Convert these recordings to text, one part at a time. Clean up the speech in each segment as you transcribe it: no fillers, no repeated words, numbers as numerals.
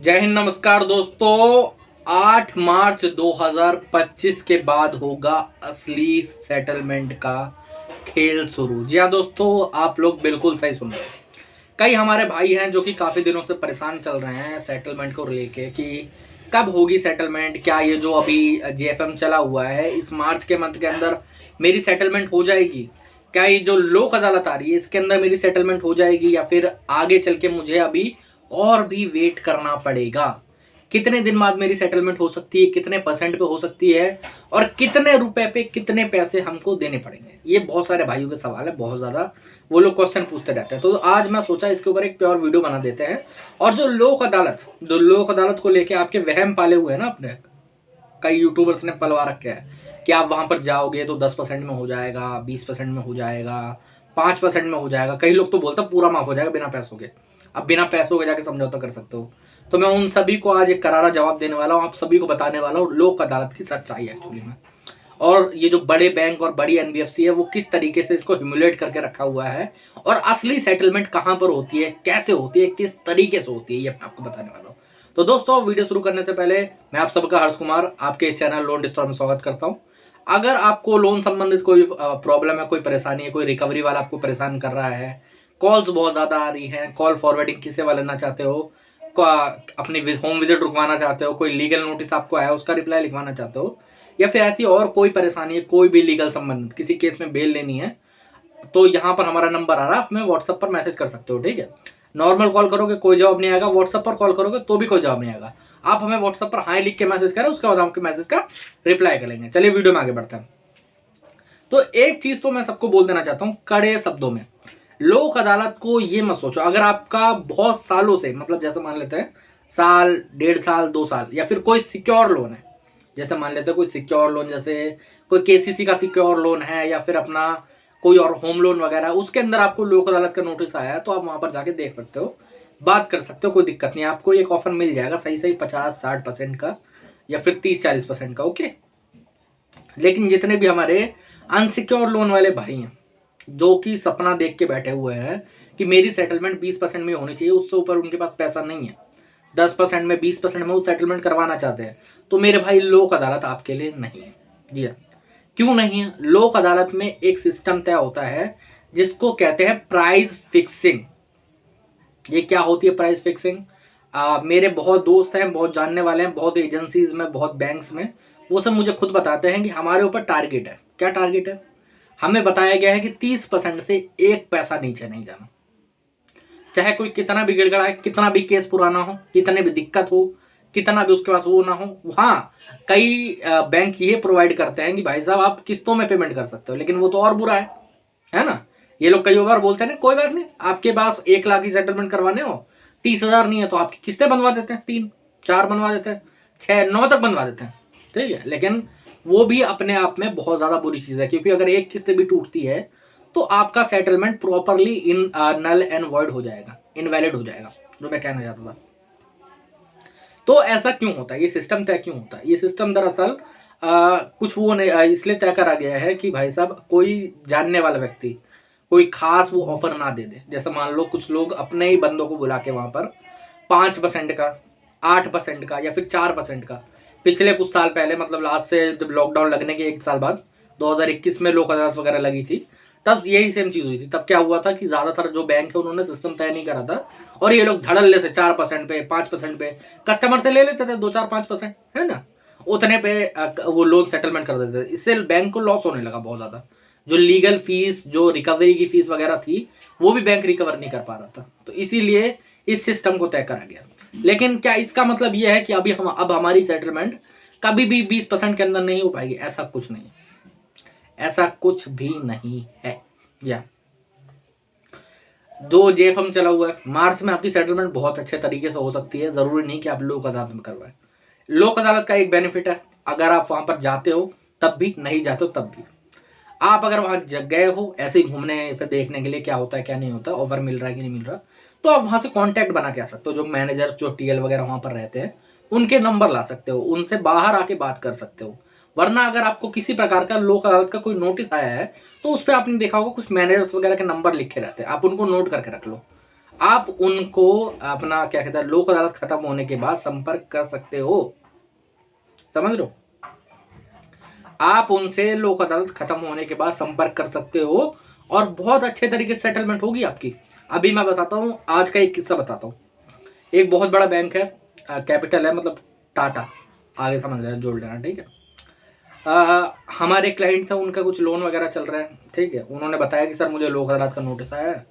जय हिंद, नमस्कार दोस्तों। 8 मार्च 2025 के बाद होगा असली सेटलमेंट का खेल शुरू। जी हाँ दोस्तों, आप लोग बिल्कुल सही सुन रहे हैं। कई हमारे भाई हैं जो कि काफ़ी दिनों से परेशान चल रहे हैं सेटलमेंट को लेके कि कब होगी सेटलमेंट। क्या ये जो अभी जेएफएम चला हुआ है इस मार्च के मंथ के अंदर मेरी सेटलमेंट हो जाएगी? क्या ये जो लोक अदालत आ रही है इसके अंदर मेरी सेटलमेंट हो जाएगी, या फिर आगे चल के मुझे अभी और भी वेट करना पड़ेगा? कितने दिन बाद मेरी सेटलमेंट हो सकती है, कितने परसेंट पे हो सकती है, और कितने रुपए पे कितने पैसे हमको देने पड़ेंगे? ये बहुत सारे भाइयों के सवाल है, बहुत ज़्यादा वो लोग क्वेश्चन पूछते रहते हैं। तो आज मैं सोचा इसके ऊपर एक प्योर वीडियो बना देते हैं। और जो लोक अदालत को लेके आपके वहम पाले हुए हैं ना, अपने कई यूट्यूबर्स ने पलवा रखे हैं कि आप वहां पर जाओगे तो 10% में हो जाएगा, 20% में हो जाएगा, 5% में हो जाएगा। कई लोग तो बोलते हैं पूरा माफ हो जाएगा बिना पैसों के। अब बिना पैसों के जाके समझौता कर सकते हो। तो मैं उन सभी को आज एक करारा जवाब देने वाला हूँ, आप सभी को बताने वाला हूँ लोक अदालत की सच्चाई एक्चुअली में। और ये जो बड़े बैंक और बड़ी एनबीएफसी है वो किस तरीके से इसको हिमुलेट करके रखा हुआ है, और असली सेटलमेंट कहाँ पर होती है, कैसे होती है, किस तरीके से होती है, ये मैं आपको बताने वाला हूँ। तो दोस्तों, वीडियो शुरू करने से पहले मैं आप सबका हर्ष कुमार आपके इस चैनल लोन डिस्टोर में स्वागत करता हूँ। अगर आपको लोन संबंधित कोई प्रॉब्लम है, कोई परेशानी है, कोई रिकवरी वाला आपको परेशान कर रहा है, कॉल्स बहुत ज़्यादा आ रही हैं, कॉल फॉरवर्डिंग की सेवा लेना चाहते हो, अपनी होम विजिट रुकवाना चाहते हो, कोई लीगल नोटिस आपको आया उसका रिप्लाई लिखवाना चाहते हो, या फिर ऐसी और कोई परेशानी है, कोई भी लीगल संबंधित किसी केस में बेल लेनी है, तो यहाँ पर हमारा नंबर आ रहा है, आप हमें व्हाट्सएप पर मैसेज कर सकते हो। ठीक है, नॉर्मल कॉल करोगे कोई जवाब नहीं आएगा, व्हाट्सएप पर कॉल करोगे तो भी कोई जवाब नहीं आएगा। आप हमें व्हाट्सएप पर हाई लिख के मैसेज करें, उसके बाद हम आपके मैसेज का रिप्लाई करेंगे। चलिए वीडियो में आगे बढ़ते हैं। तो एक चीज तो मैं सबको बोल देना चाहता हूँ कड़े शब्दों में, लोक अदालत को ये मत सोचो। अगर आपका बहुत सालों से, मतलब जैसे मान लेते हैं साल, 1.5 साल, 2 साल, या फिर कोई सिक्योर लोन है, जैसे मान लेते हैं कोई सिक्योर लोन, जैसे कोई केसीसी का सिक्योर लोन है, या फिर अपना कोई और होम लोन वगैरह, उसके अंदर आपको लोक अदालत का नोटिस आया है, तो आप वहां पर जाके देख सकते हो, बात कर सकते हो, कोई दिक्कत नहीं है। आपको एक ऑफर मिल जाएगा सही सही 50-60% का, या फिर 30-40% का। ओके, लेकिन जितने भी हमारे अनसिक्योर लोन वाले भाई हैं जो कि सपना देख के बैठे हुए हैं कि मेरी सेटलमेंट 20% में होनी चाहिए, उससे ऊपर उनके पास पैसा नहीं है, 10% में, 20% में वो सेटलमेंट करवाना चाहते हैं, तो मेरे भाई लोक अदालत आपके लिए नहीं है। जी हाँ, क्यों नहीं है? लोक अदालत में एक सिस्टम तय होता है जिसको कहते हैं प्राइस फिक्सिंग। ये क्या होती है प्राइस फिक्सिंग? मेरे बहुत दोस्त हैं, बहुत जानने वाले हैं, बहुत एजेंसीज में, बहुत बैंक्स में, वो सब मुझे खुद बताते हैं कि हमारे ऊपर टारगेट है। क्या टारगेट है? हमें बताया गया है कि 30% से एक पैसा नीचे नहीं जाना। चाहे कोई कितना भी गिड़गड़ा है, कितना भी केस पुराना हो, कितने भी दिक्कत हो, कितना भी उसके पास वो ना हो। हाँ, कई बैंक ये प्रोवाइड करते हैं कि भाई साहब आप किस्तों में पेमेंट कर सकते हो, लेकिन वो तो और बुरा है ना। ये लोग कई बार बोलते हैं ना, कोई बात नहीं, आपके पास 1 लाख की सेटलमेंट करवाने हो, 30,000 नहीं है तो आपकी किस्तें बनवा देते हैं, 3-4 बनवा देते हैं, 6-9 तक बनवा देते हैं। ठीक है, लेकिन वो भी अपने आप में बहुत ज्यादा बुरी चीज है, क्योंकि अगर एक किस्त भी टूटती है तो आपका settlement properly in null and void हो जाएगा, इनवैलिड हो जाएगा, जो मैं कहना चाहता था। तो ऐसा क्यों होता है? ये सिस्टम तय क्यों होता है? ये सिस्टम दरअसल कुछ वो नहीं, इसलिए तय करा गया है कि भाई साहब कोई जानने वाला व्यक्ति कोई खास वो ऑफर ना दे दे। जैसे मान लो कुछ लोग अपने ही बंदों को बुला के वहां पर 5% का, 8% का, या फिर 4% का, पिछले कुछ साल पहले, मतलब लास्ट से जब लॉकडाउन लगने के 1 साल बाद 2021 में लोक अदालत वगैरह लगी थी, तब यही सेम चीज हुई थी। तब क्या हुआ था कि ज्यादातर जो बैंक है उन्होंने सिस्टम तय नहीं करा था, और ये लोग धड़ल्ले से 4% पे, 5% पे कस्टमर से ले लेते थे, 2-4-5%, है ना, उतने पे वो लोन सेटलमेंट कर देते थे। इससे बैंक को लॉस होने लगा बहुत ज्यादा। जो लीगल फीस, जो रिकवरी की फीस वगैरह थी, वो भी बैंक रिकवर नहीं कर पा रहा था। तो इसीलिए इस सिस्टम को तय करा गया। लेकिन क्या इसका मतलब यह है कि अब हमारी सेटलमेंट कभी भी 20% के अंदर नहीं हो पाएगी? ऐसा कुछ नहीं, ऐसा कुछ भी नहीं है। या जो जेएफएम चला हुआ है, मार्च में आपकी सेटलमेंट बहुत अच्छे तरीके से हो सकती है, जरूरी नहीं कि आप लोक अदालत में करवाएं। लोक अदालत का एक बेनिफिट है, अगर आप वहां पर जाते हो तब भी, नहीं जाते हो तब भी, आप अगर वहां गए हो ऐसे ही घूमने फिर देखने के लिए क्या होता है क्या नहीं होता, ऑफर मिल रहा है कि नहीं मिल रहा, तो आप वहां से कांटेक्ट बना के आ सकते हो। जो मैनेजर्स, जो टीएल वगैरह वहां पर रहते हैं, उनके नंबर ला सकते हो, उनसे बाहर आके बात कर सकते हो। वरना अगर आपको किसी प्रकार का लोक अदालत का कोई नोटिस आया है, तो उस पर आपने देखा होगा कुछ मैनेजर्स वगैरह के नंबर लिखे रहते हैं, आप उनको नोट करके रख लो। आप उनको अपना क्या कहते हैं लोक अदालत खत्म होने के बाद संपर्क कर सकते हो, समझ लो। आप उनसे लोक अदालत खत्म होने के बाद संपर्क कर सकते हो और बहुत अच्छे तरीके से सेटलमेंट होगी आपकी। अभी मैं बताता हूँ, आज का एक किस्सा बताता हूँ। एक बहुत बड़ा बैंक है, कैपिटल है, मतलब टाटा, आगे समझ लेना, जोड़ लेना, ठीक है। हमारे क्लाइंट था, उनका कुछ लोन वगैरह चल रहा है, ठीक है। उन्होंने बताया कि सर मुझे लोक अदालत का नोटिस आया है,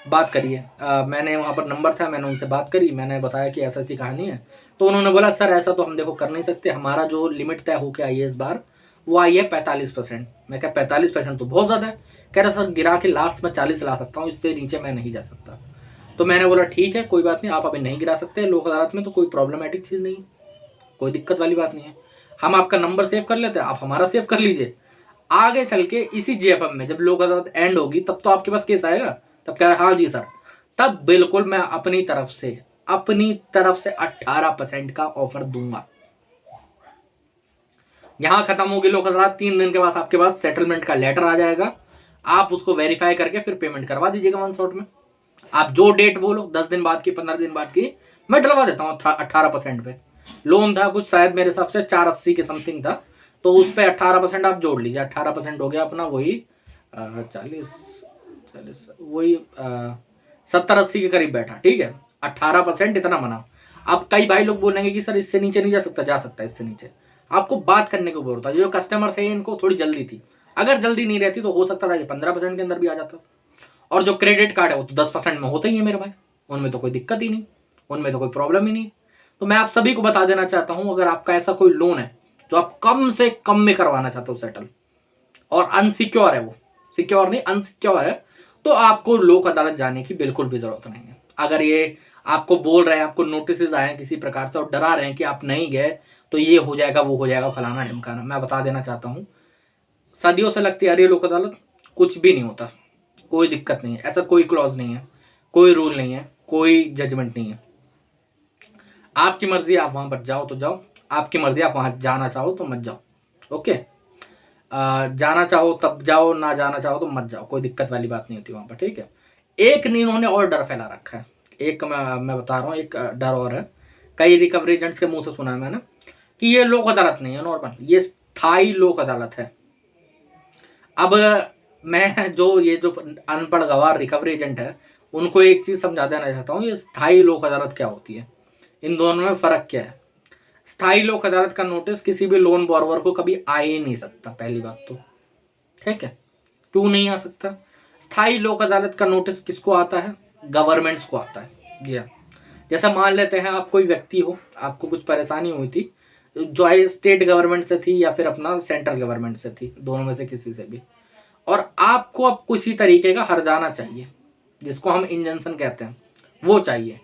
बात करिए। मैंने वहाँ पर नंबर था, मैंने उनसे बात करी, मैंने बताया कि ऐसा ऐसी कहानी है। तो उन्होंने बोला सर ऐसा तो हम देखो कर नहीं सकते, हमारा जो लिमिट तय होके आई है इस बार वो आई है 45%। मैं क्या 45% तो बहुत ज़्यादा है। कह रहा सर गिरा के लास्ट में 40 ला सकता हूँ, इससे नीचे मैं नहीं जा सकता। तो मैंने बोला ठीक है कोई बात नहीं, आप अभी नहीं गिरा सकते लोक अदालत में, तो कोई प्रॉब्लमेटिक चीज़ नहीं है, कोई दिक्कत वाली बात नहीं है। हम आपका नंबर सेव कर लेते हैं, आप हमारा सेव कर लीजिए। आगे चल के इसी जेएफएम में जब लोक अदालत एंड होगी तब तो आपके पास केस आएगा। तब कह रहा हाँ जी सर, तब बिल्कुल मैं अपनी तरफ से 18% का ऑफर दूंगा। यहां खत्म होगी लोक अदालत, 3 दिन के बाद आपके पास सेटलमेंट का लेटर आ जाएगा, आप उसको वेरीफाई करके फिर पेमेंट करवा दीजिएगा 1 शॉट में। आप जो डेट बोलो, 10 दिन बाद की, 15 दिन बाद की, मैं डलवा देता हूँ 18% पे। लोन था कुछ शायद मेरे हिसाब से 480 के समथिंग था, तो उस पर 18% आप जोड़ लीजिए, 18% हो गया अपना वही 40 वही 70-80 के करीब बैठा, ठीक है। 18% इतना बना। अब कई भाई लोग बोलेंगे कि सर इससे नीचे नहीं जा सकता, जा सकता है इससे नीचे, आपको बात करने को बोल रहा था। जो कस्टमर थे इनको थोड़ी जल्दी थी, अगर जल्दी नहीं रहती तो हो सकता था कि 15% के अंदर भी आ जाता। और जो क्रेडिट कार्ड है वो तो 10% में होता ही है मेरे भाई, उनमें तो कोई दिक्कत ही नहीं, उनमें तो कोई प्रॉब्लम ही नहीं। तो मैं आप सभी को बता देना चाहता हूं, अगर आपका ऐसा कोई लोन है जो आप कम से कम में करवाना चाहते हो सेटल, और अनसिक्योर है, वो सिक्योर नहीं अनसिक्योर है, तो आपको लोक अदालत जाने की बिल्कुल भी जरूरत नहीं है। अगर ये आपको बोल रहे हैं, आपको नोटिस आए हैं किसी प्रकार से और डरा रहे हैं कि आप नहीं गए तो ये हो जाएगा वो हो जाएगा फलाना ढिमकाना, मैं बता देना चाहता हूँ सदियों से लगती आ रही है लोक अदालत, कुछ भी नहीं होता, कोई दिक्कत नहीं है, ऐसा कोई क्लॉज नहीं है, कोई रूल नहीं है, कोई जजमेंट नहीं है। आपकी मर्जी, आप वहां पर जाओ तो जाओ, आपकी मर्जी आप वहां जाना चाहो तो मत जाओ, ओके। जाना चाहो तब जाओ, ना जाना चाहो तो मत जाओ, कोई दिक्कत वाली बात नहीं होती वहां पर, ठीक है। एक नहीं, इन्होंने और डर फैला रखा है, एक मैं बता रहा हूँ, एक डर और है, कई रिकवरी एजेंट्स के मुंह से सुना है मैंने कि ये लोक अदालत नहीं है नॉर्मल, ये स्थायी लोक अदालत है। अब मैं जो अनपढ़ गवार रिकवरी एजेंट है उनको एक चीज समझा देना चाहता हूँ, ये स्थायी लोक अदालत क्या होती है, इन दोनों में फर्क क्या है। स्थायी लोक अदालत का नोटिस किसी भी लोन बॉरोवर को कभी आ ही नहीं सकता, पहली बात तो, ठीक है। क्यों नहीं आ सकता? स्थायी लोक अदालत का नोटिस किसको आता है? गवर्नमेंट्स को आता है, जी हाँ। जैसा मान लेते हैं आप कोई व्यक्ति हो, आपको कुछ परेशानी हुई थी, जो है स्टेट गवर्नमेंट से थी या फिर अपना सेंट्रल गवर्नमेंट से थी, दोनों में से किसी से भी, और आपको अब किसी तरीके का हर्जाना चाहिए, जिसको हम इंजंक्शन कहते हैं, वो चाहिए,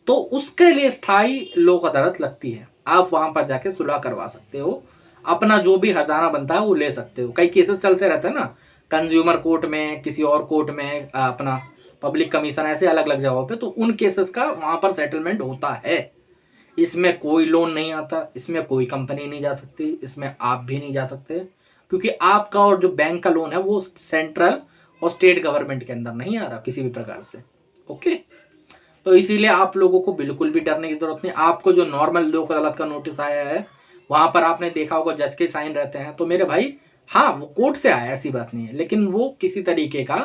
तो उसके लिए स्थायी लोक अदालत लगती है। आप वहां पर जाके सुलह करवा सकते हो, अपना जो भी हर्जाना बनता है वो ले सकते हो। कई केसेस चलते रहते हैं ना, कंज्यूमर कोर्ट में, किसी और कोर्ट में, अपना पब्लिक कमीशन, ऐसे अलग अलग जगहों पे, तो उन केसेस का वहां पर सेटलमेंट होता है। इसमें कोई लोन नहीं आता, इसमें कोई कंपनी नहीं जा सकती, इसमें आप भी नहीं जा सकते, क्योंकि आपका और जो बैंक का लोन है वो सेंट्रल और स्टेट गवर्नमेंट के अंदर नहीं आ रहा किसी भी प्रकार से, ओके। तो इसीलिए आप लोगों को बिल्कुल भी डरने की जरूरत नहीं। आपको जो नॉर्मल लोक अदालत का नोटिस आया है वहां पर आपने देखा होगा जज के साइन रहते हैं, तो मेरे भाई हाँ वो कोर्ट से आया, ऐसी बात नहीं है, लेकिन वो किसी तरीके का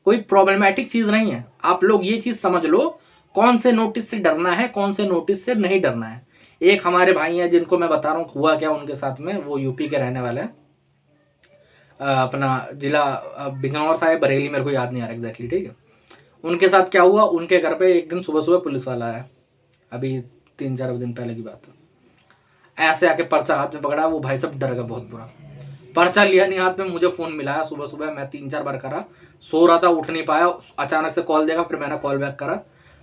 कोई प्रॉब्लमेटिक चीज नहीं है। आप लोग ये चीज समझ लो, कौन से नोटिस से डरना है, कौन से नोटिस से नहीं डरना है। एक हमारे भाई हैं जिनको मैं बता रहा हूँ हुआ क्या उनके साथ में, वो यूपी के रहने वाले हैं, अपना जिला बिजनौर था, बरेली, मेरे को याद नहीं आ रहा एग्जैक्टली, ठीक है। उनके साथ क्या हुआ, उनके घर पे एक दिन सुबह सुबह पुलिस वाला आया, अभी 3-4 दिन पहले की बात है, ऐसे आके पर्चा हाथ में पकड़ा, वो भाई सब डर गया बहुत बुरा। पर्चा लिया नहीं हाथ में, मुझे फोन मिलाया सुबह सुबह, मैं 3-4 बार करा, सो रहा था, उठ नहीं पाया, अचानक से कॉल देगा, फिर मैंने कॉल बैक करा,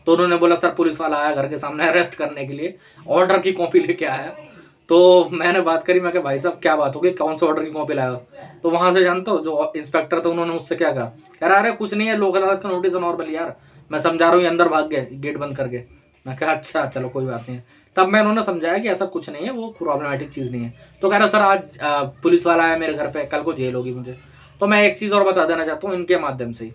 तो उन्होंने बोला सर पुलिस वाला आया घर के सामने अरेस्ट करने के लिए, ऑर्डर की कॉपी लेके आया। तो मैंने बात करी, मैं भाई साहब क्या बात हो गई, कौन से ऑर्डर की कॉपी लाया? तो वहां से जानते हो जो इंस्पेक्टर थे, उन्होंने मुझसे क्या कहा, कह रहा अरे कुछ नहीं है, लोक अदालत का नोटिस नॉर्मल यार, मैं समझा रहा हूँ, अंदर भाग गए गेट बंद करके। मैं कहा अच्छा चलो कोई बात नहीं है। तब मैं उन्होंने समझाया कि ऐसा कुछ नहीं है, वो प्रॉब्लमेटिक चीज़ नहीं है। तो कह रहा सर आज पुलिस वाला आया मेरे घर पे, कल को जेल होगी मुझे। तो मैं एक चीज़ और बता देना चाहता हूँ इनके माध्यम से ही,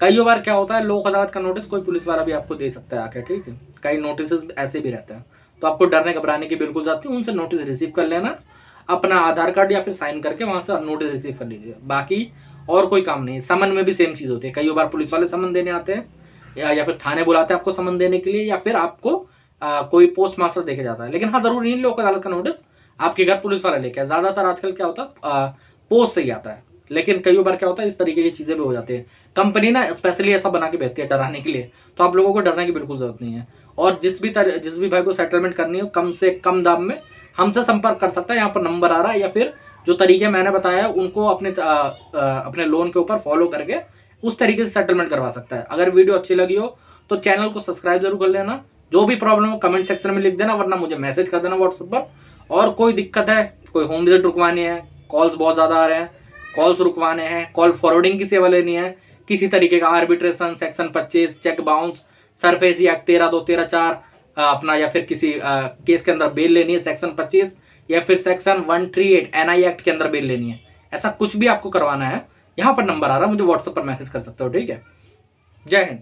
कई बार क्या होता है, लोक अदालत का नोटिस कोई पुलिस वाला भी आपको दे सकता है आके, ठीक है। कई नोटिस ऐसे भी रहते हैं, तो आपको डरने घबराने की बिल्कुल जरूरत नहीं, उनसे नोटिस रिसीव कर लेना, अपना आधार कार्ड या फिर साइन करके वहां से नोटिस रिसीव कर लीजिए, बाकी और कोई काम नहीं। समन में भी सेम चीज होती है, कई बार पुलिस वाले समन देने आते हैं या फिर थाने बुलाते हैं आपको समन देने के लिए, या फिर आपको कोई पोस्ट मास्टर देके जाता है। लेकिन हाँ, जरूरी नहीं लोक अदालत का नोटिस आपके घर पुलिस वाला लेके आए, ज्यादातर आजकल क्या होता है पोस्ट से ही आता है। लेकिन कई बार क्या होता है, इस तरीके की चीजें भी हो जाती है, कंपनी ना स्पेशली ऐसा बना के भेजती है डराने के लिए, तो आप लोगों को डरने की बिल्कुल जरूरत नहीं है। और जिस भी भाई को सेटलमेंट करनी हो कम से कम दाम में, हमसे संपर्क कर सकता है, यहाँ पर नंबर आ रहा है, या फिर जो तरीके मैंने बताया उनको अपने लोन के ऊपर फॉलो करके उस तरीके से सेटलमेंट करवा सकता है। अगर वीडियो अच्छी लगी हो तो चैनल को सब्सक्राइब जरूर कर लेना, जो भी प्रॉब्लम हो कमेंट सेक्शन में लिख देना, वरना मुझे मैसेज कर देना व्हाट्सएप पर। और कोई दिक्कत है, कोई होम विजिट रुकवानी है, कॉल्स बहुत ज़्यादा आ रहे हैं, कॉल्स रुकवाने हैं, कॉल फॉरवर्डिंग की सेवा लेनी है, किसी तरीके का arbitration, section 25, cheque bounce, SARFAESI act 13(2), 13(4) अपना, या फिर किसी केस के अंदर बेल लेनी है सेक्शन 25, या फिर सेक्शन 138 NI एक्ट के अंदर बेल लेनी है, ऐसा कुछ भी आपको करवाना है, यहाँ पर नंबर आ रहा है, मुझे व्हाट्सएप पर मैसेज कर सकते हो, ठीक है। जय हिंद।